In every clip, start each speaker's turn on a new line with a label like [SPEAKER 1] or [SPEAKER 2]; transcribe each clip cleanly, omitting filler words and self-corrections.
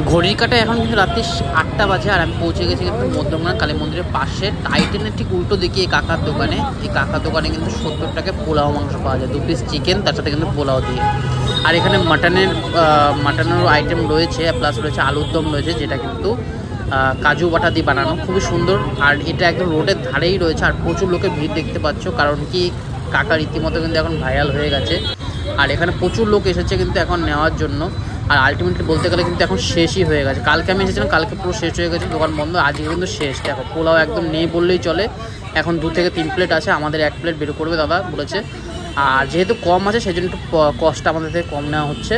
[SPEAKER 1] ঘড়ির কাটায় এখন কিন্তু রাত্রি 8টা বাজে, আর আমি পৌঁছে গেছি কিন্তু মধ্যমগ্রাম কালী মন্দিরের পাশে টাইটেনের ঠিক উল্টো দিকে এই কাকার দোকানে। এই কাকার দোকানে কিন্তু 70 টাকায় পোলাও মাংস পাওয়া যায়, 2 পিস চিকেন, তার সাথে কিন্তু পোলাও দিয়ে। আর এখানে মাটনেরও আইটেম রয়েছে, প্লাস রয়েছে আলুর দম রয়েছে, যেটা কিন্তু কাজু বাটা দিয়ে বানানো, খুবই সুন্দর। আর এটা একদম রোডের ধারেই রয়েছে, আর প্রচুর লোকের ভিড় দেখতে পাচ্ছ, কারণ কি কাকা রীতিমতো কিন্তু এখন ভাইরাল হয়ে গেছে। আর এখানে প্রচুর লোক এসেছে কিন্তু এখন নেওয়ার জন্য। আর আলটিমেটলি বলতে গেলে কিন্তু এখন শেষই হয়ে গেছে। কালকে আমি এসেছিলাম, কালকে পুরো শেষ হয়ে গেছে, দোকান বন্ধ। আজকে কিন্তু শেষ। দেখো পোলাও একদম নেই বললেই চলে। এখন 2 থেকে 3 প্লেট আছে, আমাদের 1 প্লেট বের করবে দাদা বলেছে। আর যেহেতু কম আছে সেই জন্য একটু কস্টটা আমাদের থেকে কম নেওয়া হচ্ছে।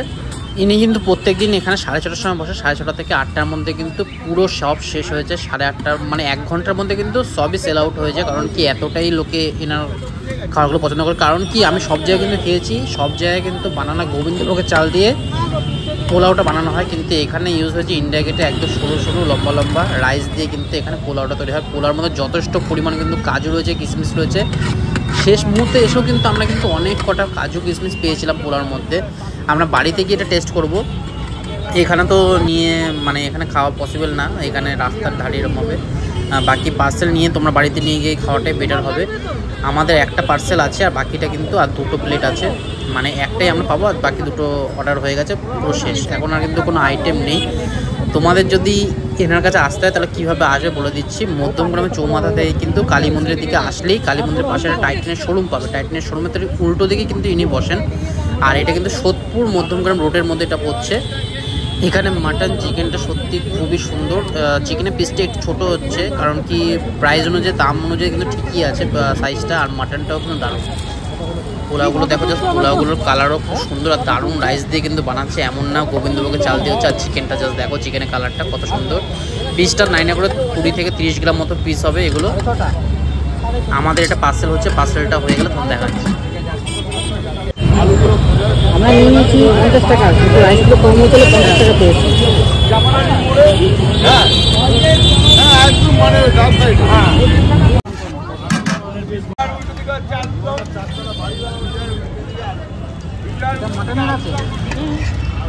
[SPEAKER 1] ইনি কিন্তু প্রত্যেক দিন এখানে 6:30টার সময় বসে, 6:30 থেকে 8টার মধ্যে কিন্তু পুরো সব শেষ হয়েছে। 8:30 মানে 1 ঘন্টার মধ্যে কিন্তু সবই সেল আউট হয়েছে। কারণ কি এতটাই লোকে এনার খাবারগুলো পছন্দ করে। কারণ কি আমি সব জায়গায় কিন্তু খেয়েছি, সব জায়গায় কিন্তু বানানো গোবিন্দভোগের চাল দিয়ে পোলাওটা বানানো হয়, কিন্তু এখানে ইউজ হয়েছে ইন্ডিয়া গেটে একদম সরু সরু লম্বা লম্বা রাইস দিয়ে কিন্তু এখানে পোলাওটা তৈরি হয়। পোলাওর মধ্যে যথেষ্ট পরিমাণ কিন্তু কাজু রয়েছে, কিশমিশ রয়েছে। শেষ মুহূর্তে এসেও কিন্তু আমরা কিন্তু অনেক কটা কাজু কিশমিশ পেয়েছিলাম পোলাওর মধ্যে। আমরা বাড়িতে গিয়ে এটা টেস্ট করব। এখানে তো নিয়ে মানে এখানে খাওয়া পসিবল না, এখানে রাস্তার ধারে এরকম হবে। বাকি পার্সেল নিয়ে তোমরা বাড়িতে নিয়ে গিয়ে খাওয়াটাই বেটার হবে। আমাদের একটা পার্সেল আছে, আর বাকিটা কিন্তু আর 2টো প্লেট আছে, মানে একটাই আমরা পাবো, আর বাকি 2টো অর্ডার হয়ে গেছে, পুরো শেষ। এখন আর কিন্তু কোনো আইটেম নেই। তোমাদের যদি এনার কাছে আসতে হয় তাহলে কীভাবে আসবে বলে দিচ্ছি। মধ্যমগ্রামে চৌমাথা থেকে কিন্তু কালী মন্দিরের দিকে আসলেই কালী মন্দিরের পাশে টাইটেনের শোরুম পাবে। টাইটেনের শোরুমের থেকে উল্টো দিকে কিন্তু ইনি বসেন। আর এটা কিন্তু সোদপুর মধ্যমগ্রাম রোডের মধ্যে এটা পড়ছে। এখানে মাটন চিকেনটা সত্যি খুবই সুন্দর। চিকেনের পিসটা একটু ছোটো হচ্ছে, কারণ কি প্রাইস অনুযায়ী দাম অনুযায়ী কিন্তু ঠিকই আছে সাইজটা। আর মাটনটাও কিন্তু দারুণ। পোলাওগুলো দেখো, জাস্ট পোলাওগুলোর কালারও খুব সুন্দর, আর দারুণ রাইস দিয়ে কিন্তু বানাচ্ছে, এমন না গোবিন্দভোগের চাল দিয়ে হচ্ছে। আর চিকেনটা জাস্ট দেখো, চিকেনের কালারটা কত সুন্দর। পিসটা 9 করে 20 থেকে 30 গ্রাম মতো পিস হবে এগুলো। আমাদের এটা পার্সেল হচ্ছে, পার্সেলটা হয়ে গেলে তখন দেখাচ্ছি।
[SPEAKER 2] আমরা নিয়ে নিয়েছি 50 টাকা, কিন্তু রাইসগুলো কম হতে 50 টাকা পেয়েছি।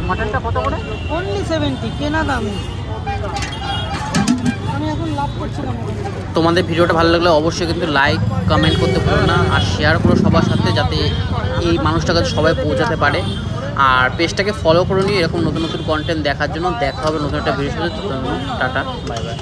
[SPEAKER 1] মাটনটা কত করে?
[SPEAKER 2] অনলি 70, কেনা দামে। আমি এখন লাভ করছিলাম।
[SPEAKER 1] তোমাদের ভিডিওটা ভালো লাগলে অবশ্যই কিন্তু লাইক কমেন্ট করতে ভুলো না, আর শেয়ার করো সবার সাথে, যাতে এই মানুষটার কাছে সবাই পৌঁছাতে পারে। আর পেজটাকে ফলো করে নিয়ে এরকম নতুন নতুন কন্টেন্ট দেখার জন্য। দেখা হবে নতুন একটা ভিডিওর সাথে। Tata, bye bye.